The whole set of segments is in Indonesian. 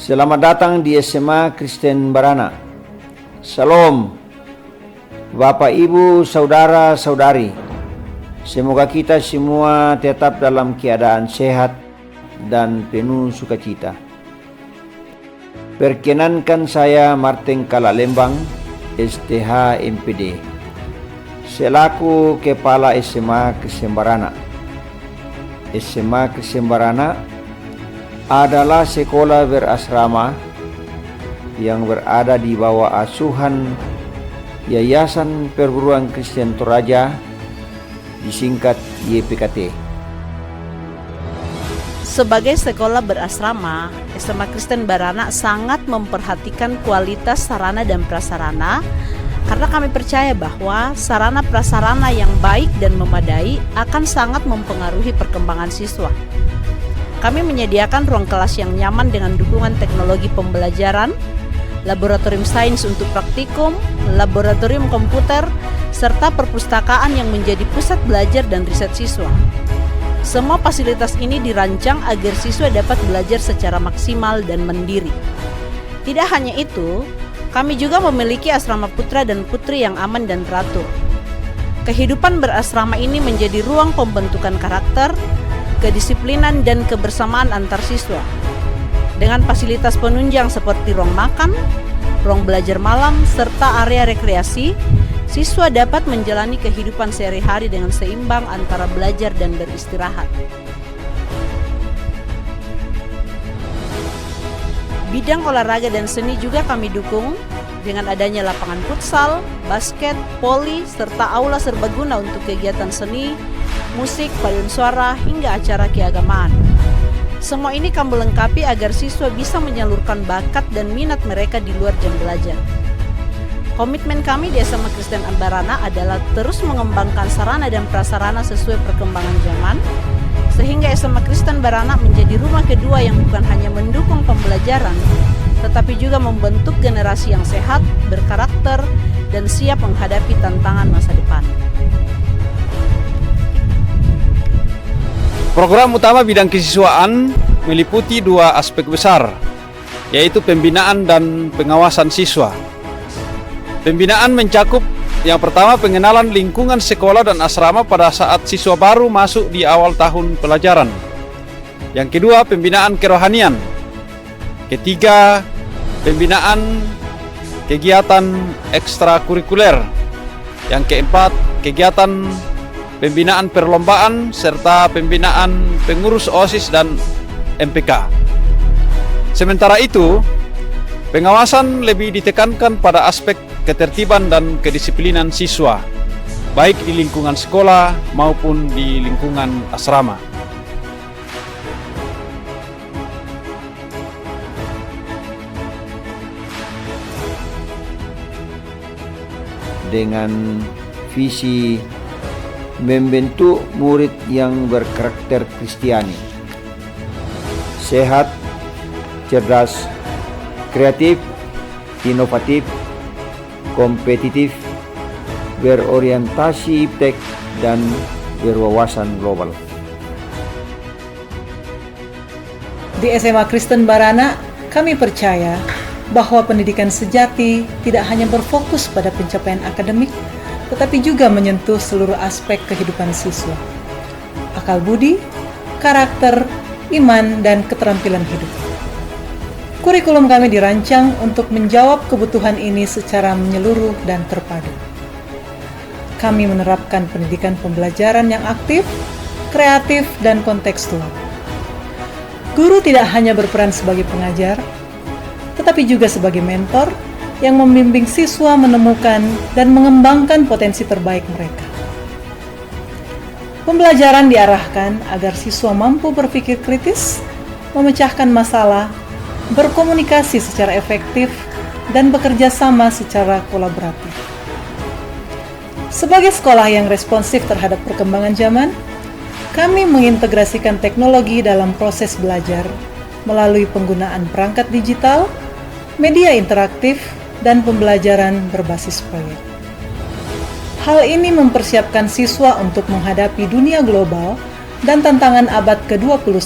Selamat datang di SMA Kristen Barana. Salam, Bapak, Ibu, Saudara-saudari. Semoga kita semua tetap dalam keadaan sehat dan penuh sukacita. Perkenankan saya Martin Kalalembang, STH MPD, selaku Kepala SMA Kristen Barana. SMA Kristen Barana adalah sekolah berasrama yang berada di bawah asuhan Yayasan Perguruan Kristen Toraja, disingkat YPKT. Sebagai sekolah berasrama, SMA Kristen Barana sangat memperhatikan kualitas sarana dan prasarana karena kami percaya bahwa sarana prasarana yang baik dan memadai akan sangat mempengaruhi perkembangan siswa. Kami menyediakan ruang kelas yang nyaman dengan dukungan teknologi pembelajaran, laboratorium sains untuk praktikum, laboratorium komputer, serta perpustakaan yang menjadi pusat belajar dan riset siswa. Semua fasilitas ini dirancang agar siswa dapat belajar secara maksimal dan mandiri. Tidak hanya itu, kami juga memiliki asrama putra dan putri yang aman dan teratur. Kehidupan berasrama ini menjadi ruang pembentukan karakter, kedisiplinan dan kebersamaan antar siswa. Dengan fasilitas penunjang seperti ruang makan, ruang belajar malam, serta area rekreasi, siswa dapat menjalani kehidupan sehari-hari dengan seimbang antara belajar dan beristirahat. Bidang olahraga dan seni juga kami dukung dengan adanya lapangan futsal, basket, voli, serta aula serbaguna untuk kegiatan seni, musik, paduan suara, hingga acara keagamaan. Semua ini kami lengkapi agar siswa bisa menyalurkan bakat dan minat mereka di luar jam belajar. Komitmen kami di SMA Kristen Barana adalah terus mengembangkan sarana dan prasarana sesuai perkembangan zaman, sehingga SMA Kristen Barana menjadi rumah kedua yang bukan hanya mendukung pembelajaran, tetapi juga membentuk generasi yang sehat, berkarakter, dan siap menghadapi tantangan masa depan. Program utama bidang kesiswaan meliputi dua aspek besar, yaitu pembinaan dan pengawasan siswa. Pembinaan mencakup yang pertama pengenalan lingkungan sekolah dan asrama pada saat siswa baru masuk di awal tahun pelajaran. Yang kedua, pembinaan kerohanian. Ketiga, pembinaan kegiatan ekstrakurikuler. Yang keempat, kegiatan pembinaan perlombaan serta pembinaan pengurus OSIS dan MPK. Sementara itu, pengawasan lebih ditekankan pada aspek ketertiban dan kedisiplinan siswa, baik di lingkungan sekolah maupun di lingkungan asrama. Dengan visi membentuk murid yang berkarakter Kristiani, sehat, cerdas, kreatif, inovatif, kompetitif, berorientasi iptek, dan berwawasan global. Di SMA Kristen Barana, kami percaya bahwa pendidikan sejati tidak hanya berfokus pada pencapaian akademik, tetapi juga menyentuh seluruh aspek kehidupan siswa. Akal budi, karakter, iman, dan keterampilan hidup. Kurikulum kami dirancang untuk menjawab kebutuhan ini secara menyeluruh dan terpadu. Kami menerapkan pendidikan pembelajaran yang aktif, kreatif, dan kontekstual. Guru tidak hanya berperan sebagai pengajar, tetapi juga sebagai mentor yang membimbing siswa menemukan dan mengembangkan potensi terbaik mereka. Pembelajaran diarahkan agar siswa mampu berpikir kritis, memecahkan masalah, berkomunikasi secara efektif, dan bekerja sama secara kolaboratif. Sebagai sekolah yang responsif terhadap perkembangan zaman, kami mengintegrasikan teknologi dalam proses belajar melalui penggunaan perangkat digital, media interaktif, dan pembelajaran berbasis proyek. Hal ini mempersiapkan siswa untuk menghadapi dunia global dan tantangan abad ke-21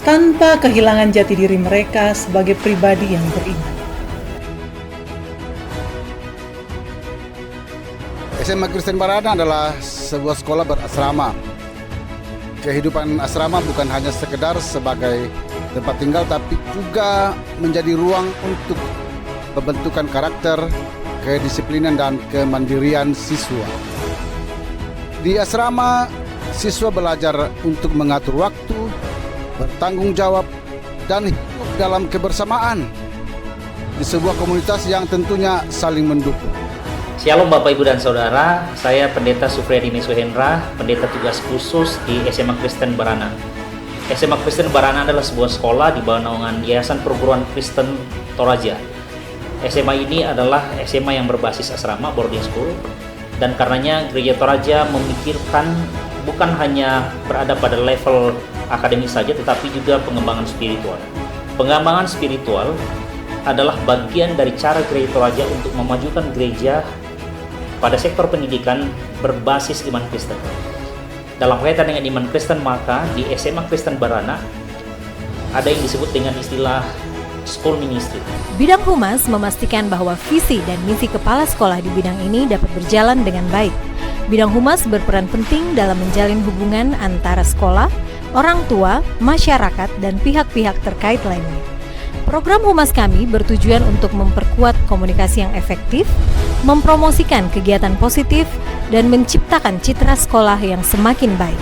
tanpa kehilangan jati diri mereka sebagai pribadi yang beriman. SMA Kristen Barana adalah sebuah sekolah berasrama. Kehidupan asrama bukan hanya sekedar sebagai tempat tinggal, tapi juga menjadi ruang untuk pembentukan karakter, kedisiplinan, dan kemandirian siswa. Di asrama, siswa belajar untuk mengatur waktu, bertanggung jawab, dan hidup dalam kebersamaan di sebuah komunitas yang tentunya saling mendukung. Shalom Bapak Ibu dan Saudara, saya Pendeta Sufriadini Suhendra, Pendeta tugas khusus di SMA Kristen Barana. SMA Kristen Barana adalah sebuah sekolah di bawah naungan Yayasan Perguruan Kristen Toraja. SMA ini adalah SMA yang berbasis asrama boarding school, dan karenanya Gereja Toraja memikirkan bukan hanya berada pada level akademis saja, tetapi juga pengembangan spiritual. Pengembangan spiritual adalah bagian dari cara Gereja Toraja untuk memajukan gereja pada sektor pendidikan berbasis iman Kristen. Dalam kaitan dengan iman Kristen, maka di SMA Kristen Barana ada yang disebut dengan istilah school ministry. Bidang Humas memastikan bahwa visi dan misi kepala sekolah di bidang ini dapat berjalan dengan baik. Bidang Humas berperan penting dalam menjalin hubungan antara sekolah, orang tua, masyarakat, dan pihak-pihak terkait lainnya. Program Humas kami bertujuan untuk memperkuat komunikasi yang efektif, mempromosikan kegiatan positif, dan menciptakan citra sekolah yang semakin baik.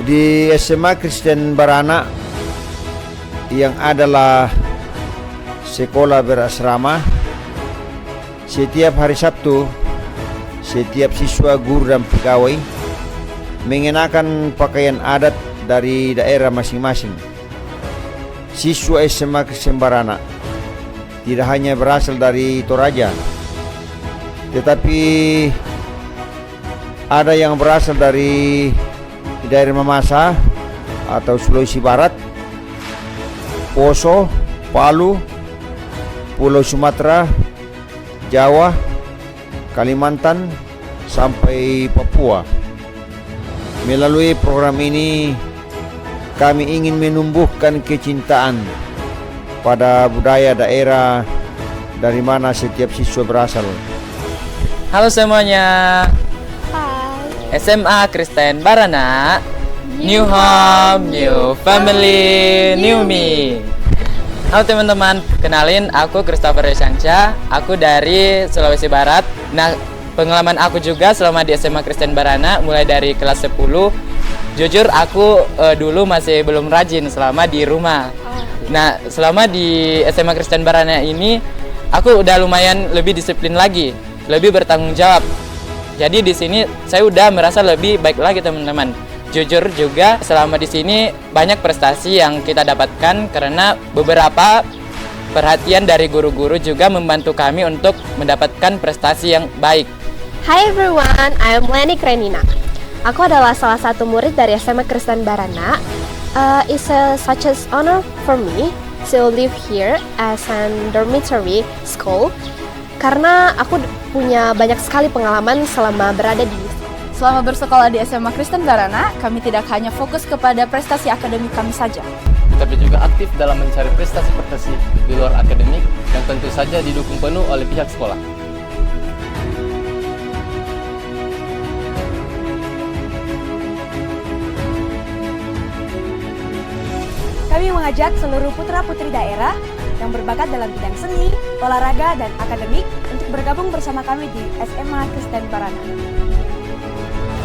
Di SMA Kristen Barana yang adalah sekolah berasrama, setiap hari Sabtu, setiap siswa, guru, dan pegawai mengenakan pakaian adat dari daerah masing-masing. Siswa SMA Kristen Barana tidak hanya berasal dari Toraja, tetapi ada yang berasal dari daerah Mamasa atau Sulawesi Barat, Poso, Palu, Pulau Sumatera, Jawa, Kalimantan, sampai Papua. Melalui program ini, kami ingin menumbuhkan kecintaan pada budaya daerah dari mana setiap siswa berasal. Halo semuanya. Hai. SMA Kristen Barana. New home, new family, new me. Halo teman-teman, kenalin aku Christopher Resangcha, aku dari Sulawesi Barat. Nah, pengalaman aku juga selama di SMA Kristen Barana mulai dari kelas 10. Jujur aku dulu masih belum rajin selama di rumah. Nah, selama di SMA Kristen Barana ini aku udah lumayan lebih disiplin lagi, lebih bertanggung jawab. Jadi di sini saya udah merasa lebih baik lagi teman-teman. Jujur juga selama di sini banyak prestasi yang kita dapatkan karena beberapa perhatian dari guru-guru juga membantu kami untuk mendapatkan prestasi yang baik. Hi everyone, I am Leni Krenina. Aku adalah salah satu murid dari SMA Kristen Barana. It's such an honor for me to live here as an dormitory school karena aku punya banyak sekali pengalaman selama berada di Selama bersekolah di SMA Kristen Barana, kami tidak hanya fokus kepada prestasi akademik kami saja, tapi juga aktif dalam mencari prestasi-prestasi di luar akademik yang tentu saja didukung penuh oleh pihak sekolah. Kami mengajak seluruh putra-putri daerah yang berbakat dalam bidang seni, olahraga, dan akademik untuk bergabung bersama kami di SMA Kristen Barana.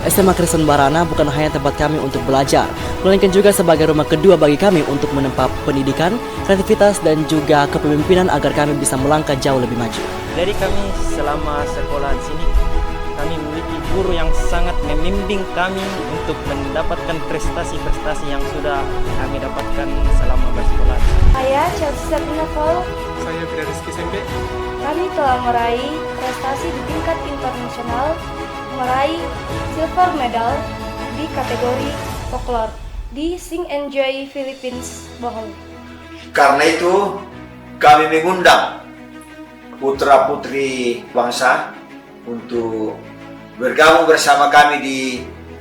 SMA Kristen Barana bukan hanya tempat kami untuk belajar, melainkan juga sebagai rumah kedua bagi kami untuk menempa pendidikan, kreativitas, dan juga kepemimpinan agar kami bisa melangkah jauh lebih maju. Dari kami selama sekolah di sini, kami memiliki guru yang sangat membimbing kami untuk mendapatkan prestasi-prestasi yang sudah kami dapatkan selama bersekolah. Saya Chelsea Sabrina Paul. Saya Fira Rizky Sembe. Kami telah meraih prestasi di tingkat internasional, meraih silver medal di kategori folklore di Sing and Joy Philippines Bohol. Karena itu, kami mengundang putra-putri bangsa untuk bergabung bersama kami di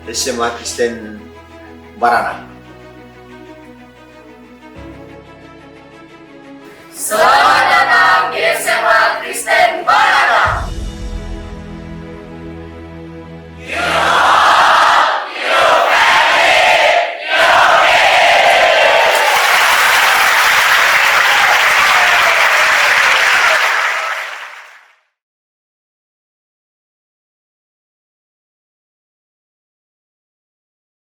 SMA Kristen Barana. Selamat datang di SMA Kristen